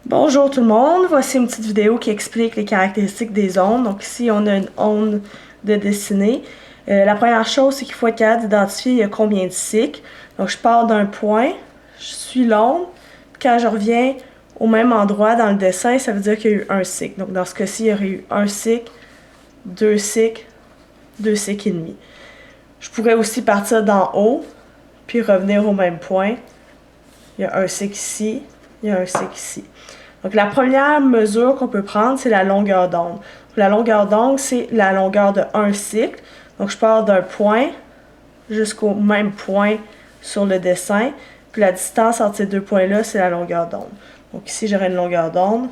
Bonjour tout le monde, voici une petite vidéo qui explique les caractéristiques des ondes. Donc ici on a une onde de dessinée. La première chose c'est qu'il faut être capable d'identifier il y a combien de cycles. Donc je pars d'un point, je suis l'onde, quand je reviens au même endroit dans le dessin, ça veut dire qu'il y a eu un cycle. Donc dans ce cas-ci, il y aurait eu un cycle, deux cycles et demi. Je pourrais aussi partir d'en haut, puis revenir au même point. Il y a un cycle ici, il y a un cycle ici. Donc, la première mesure qu'on peut prendre, c'est la longueur d'onde. La longueur d'onde, c'est la longueur de un cycle. Donc, je pars d'un point jusqu'au même point sur le dessin. Puis la distance entre ces deux points-là, c'est la longueur d'onde. Donc, ici, j'aurai une longueur d'onde.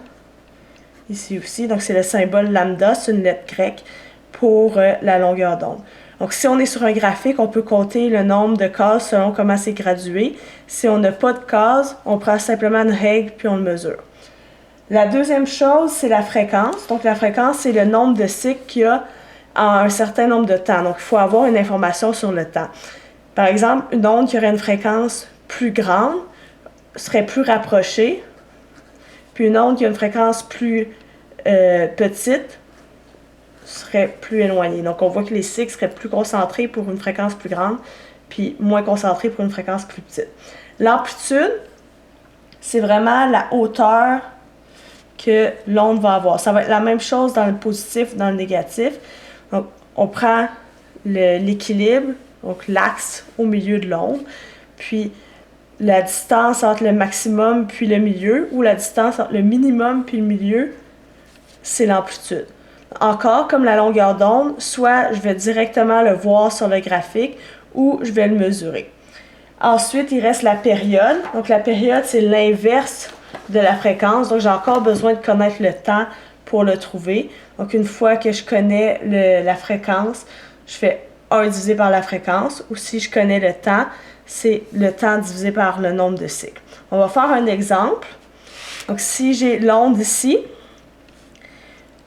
Ici aussi. Donc, c'est le symbole lambda, c'est une lettre grecque pour la longueur d'onde. Donc, si on est sur un graphique, on peut compter le nombre de cases selon comment c'est gradué. Si on n'a pas de cases, on prend simplement une règle puis on le mesure. La deuxième chose, c'est la fréquence. Donc, la fréquence, c'est le nombre de cycles qu'il y a en un certain nombre de temps. Donc, il faut avoir une information sur le temps. Par exemple, une onde qui aurait une fréquence plus grande serait plus rapprochée, puis une onde qui a une fréquence plus petite serait plus éloignée. Donc, on voit que les cycles seraient plus concentrés pour une fréquence plus grande, puis moins concentrés pour une fréquence plus petite. L'amplitude, c'est vraiment la hauteur que l'onde va avoir. Ça va être la même chose dans le positif, dans le négatif. Donc, on prend l'équilibre, donc l'axe au milieu de l'onde, puis la distance entre le maximum puis le milieu, ou la distance entre le minimum puis le milieu, c'est l'amplitude. Encore, comme la longueur d'onde, soit je vais directement le voir sur le graphique, ou je vais le mesurer. Ensuite, il reste la période. Donc, la période, c'est l'inverse de la fréquence. Donc, j'ai encore besoin de connaître le temps pour le trouver. Donc, une fois que je connais la fréquence, je fais 1 divisé par la fréquence. Ou si je connais le temps, c'est le temps divisé par le nombre de cycles. On va faire un exemple. Donc, si j'ai l'onde ici,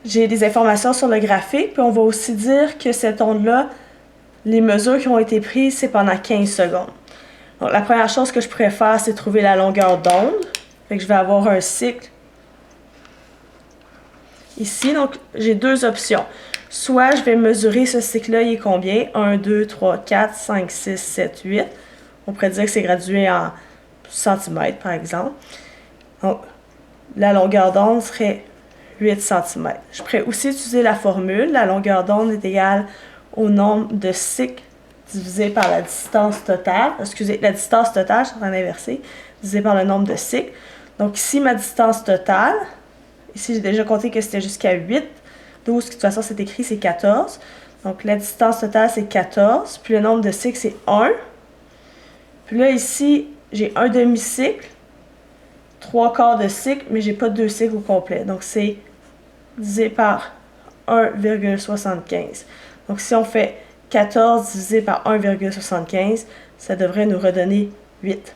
j'ai des informations sur le graphique. Puis, on va aussi dire que cette onde-là, les mesures qui ont été prises, c'est pendant 15 secondes. Donc, la première chose que je pourrais faire, c'est trouver la longueur d'onde. Fait que je vais avoir un cycle ici. Donc, j'ai deux options. Soit je vais mesurer ce cycle-là, il est combien? 1, 2, 3, 4, 5, 6, 7, 8. On pourrait dire que c'est gradué en centimètres, par exemple. Donc, la longueur d'onde serait 8 cm. Je pourrais aussi utiliser la formule. La longueur d'onde est égale au nombre de cycles divisé par la distance totale. Excusez, la distance totale, je suis en train d'inverser, divisé par le nombre de cycles. Donc ici, ma distance totale, ici j'ai déjà compté que c'était jusqu'à 8. 12, de toute façon c'est écrit, c'est 14. Donc la distance totale c'est 14, puis le nombre de cycles c'est 1. Puis là ici, j'ai un demi-cycle, 3 quarts de cycle, mais j'ai pas 2 cycles au complet. Donc c'est divisé par 1,75. Donc si on fait 14 divisé par 1,75, ça devrait nous redonner 8.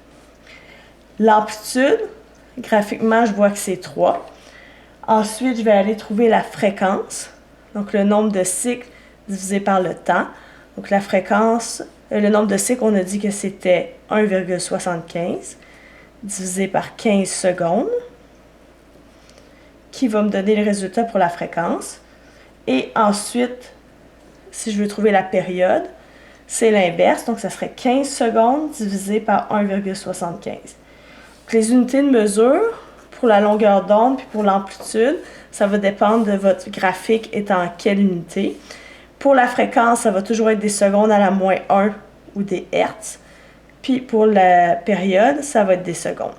L'amplitude, graphiquement, je vois que c'est 3. Ensuite, je vais aller trouver la fréquence, donc le nombre de cycles divisé par le temps. Donc la fréquence, le nombre de cycles, on a dit que c'était 1,75 divisé par 15 secondes, qui va me donner le résultat pour la fréquence. Et ensuite, si je veux trouver la période, c'est l'inverse, donc ça serait 15 secondes divisé par 1,75. Les unités de mesure pour la longueur d'onde puis pour l'amplitude, ça va dépendre de votre graphique étant quelle unité. Pour la fréquence, ça va toujours être des secondes à la -1 ou des hertz. Puis pour la période, ça va être des secondes.